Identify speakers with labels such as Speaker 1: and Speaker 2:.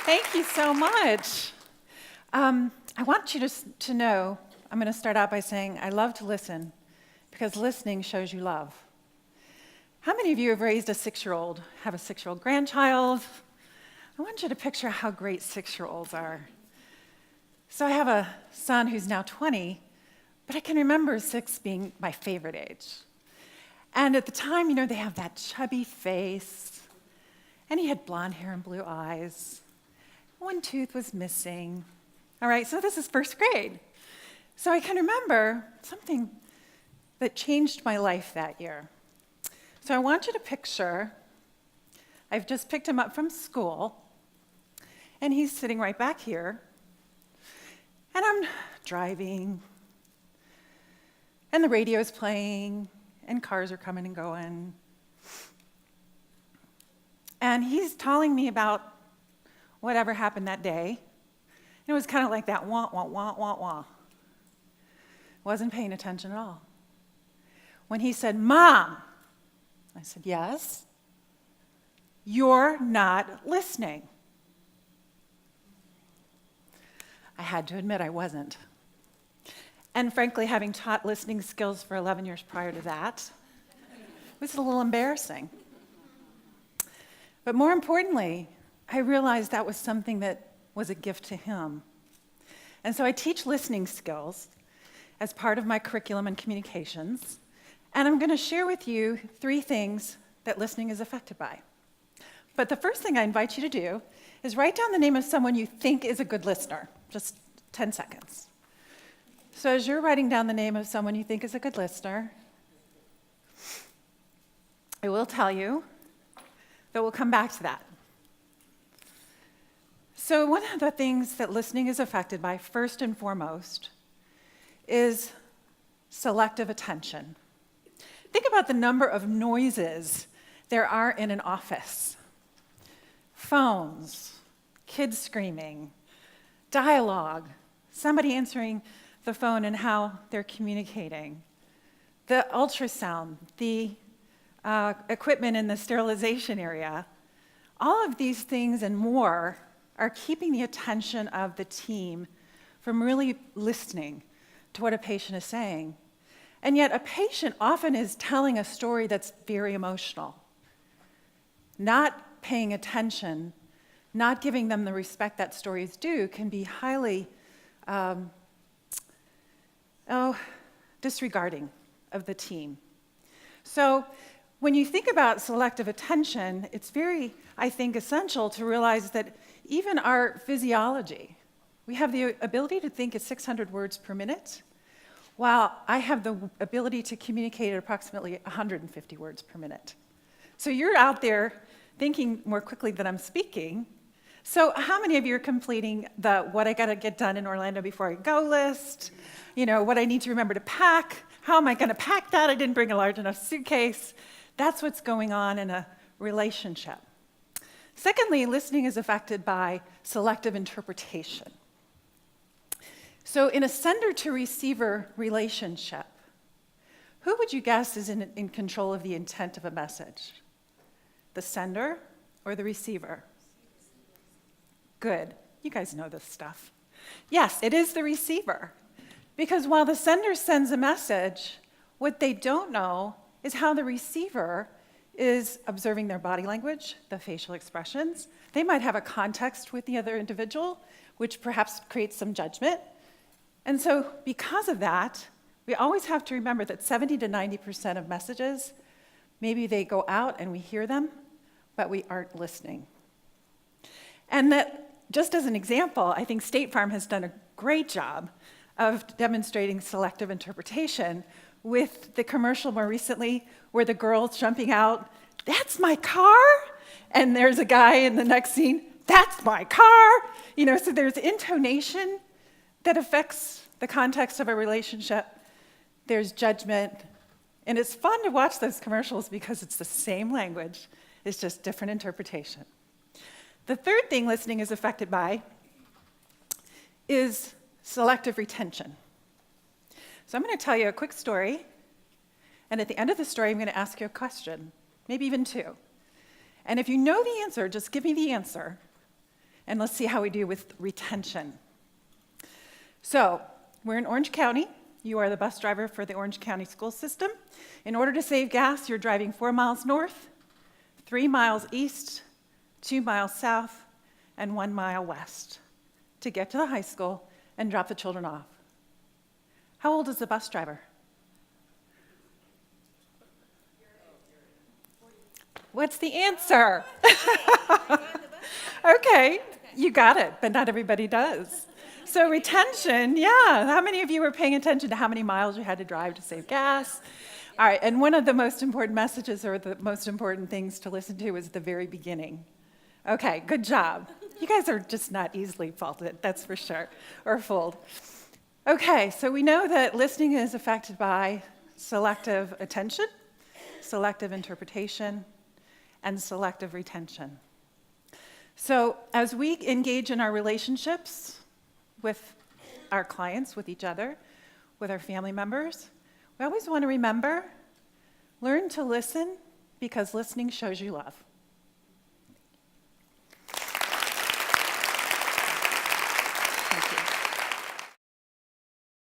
Speaker 1: Thank you so much. I want you to know, I'm going to start out by saying I love to listen because listening shows you love. How many of you have raised a 6-year-old, have a 6-year-old grandchild? I want you to picture how great 6-year-olds are. So I have a son who's now 20, but I can remember 6 being my favorite age. And at the time, they have that chubby face, and he had blonde hair and blue eyes. One tooth was missing. All right, so this is first grade. So I can remember something that changed my life that year. So I want you to picture, I've just picked him up from school, and he's sitting right back here, and I'm driving, and the radio's playing, and cars are coming and going. And he's telling me about whatever happened that day. And it was kind of like that wah, wah, wah, wah, wah. Wasn't paying attention at all. When he said, "Mom," I said, "Yes?" "You're not listening." I had to admit I wasn't. And frankly, having taught listening skills for 11 years prior to that, it was a little embarrassing. But more importantly, I realized that was something that was a gift to him. And so I teach listening skills as part of my curriculum in communications, and I'm going to share with you 3 things that listening is affected by. But the first thing I invite you to do is write down the name of someone you think is a good listener, just 10 seconds. So as you're writing down the name of someone you think is a good listener, I will tell you that we'll come back to that. So one of the things that listening is affected by, first and foremost, is selective attention. Think about the number of noises there are in an office. Phones, kids screaming, dialogue, somebody answering the phone and how they're communicating, the ultrasound, the equipment in the sterilization area. All of these things and more are keeping the attention of the team from really listening to what a patient is saying. And yet a patient often is telling a story that's very emotional. Not paying attention, not giving them the respect that stories do can be highly disregarding of the team. So when you think about selective attention, it's very, I think, essential to realize that even our physiology, we have the ability to think at 600 words per minute, while I have the ability to communicate at approximately 150 words per minute. So you're out there thinking more quickly than I'm speaking. So how many of you are completing the what I gotta get done in Orlando before I go list? What I need to remember to pack? How am I gonna pack that? I didn't bring a large enough suitcase. That's what's going on in a relationship. Secondly, listening is affected by selective interpretation. So in a sender to receiver relationship, who would you guess is in control of the intent of a message? The sender or the receiver? Good. You guys know this stuff. Yes, it is the receiver. Because while the sender sends a message, what they don't know is how the receiver is observing their body language, the facial expressions. They might have a context with the other individual, which perhaps creates some judgment. And so because of that, we always have to remember that 70 to 90% of messages, maybe they go out and we hear them, but we aren't listening. And that, just as an example, I think State Farm has done a great job of demonstrating selective interpretation with the commercial more recently where the girl's jumping out, "That's my car!" And there's a guy in the next scene, "That's my car!" So there's intonation that affects the context of a relationship. There's judgment. And it's fun to watch those commercials because it's the same language. It's just different interpretation. The third thing listening is affected by is selective retention. So I'm going to tell you a quick story, and at the end of the story, I'm going to ask you a question, maybe even 2. And if you know the answer, just give me the answer. And let's see how we do with retention. So, we're in Orange County. You are the bus driver for the Orange County school system. In order to save gas, you're driving 4 miles north, 3 miles east, 2 miles south, and 1 mile west to get to the high school and drop the children off. How old is the bus driver? What's the answer? Okay, you got it, but not everybody does. So retention, yeah. How many of you were paying attention to how many miles you had to drive to save gas? All right, and one of the most important messages or the most important things to listen to is the very beginning. Okay, good job. You guys are just not easily faulted, that's for sure, or fooled. Okay, so we know that listening is affected by selective attention, selective interpretation, and selective retention. So as we engage in our relationships with our clients, with each other, with our family members, we always want to remember, learn to listen because listening shows you love.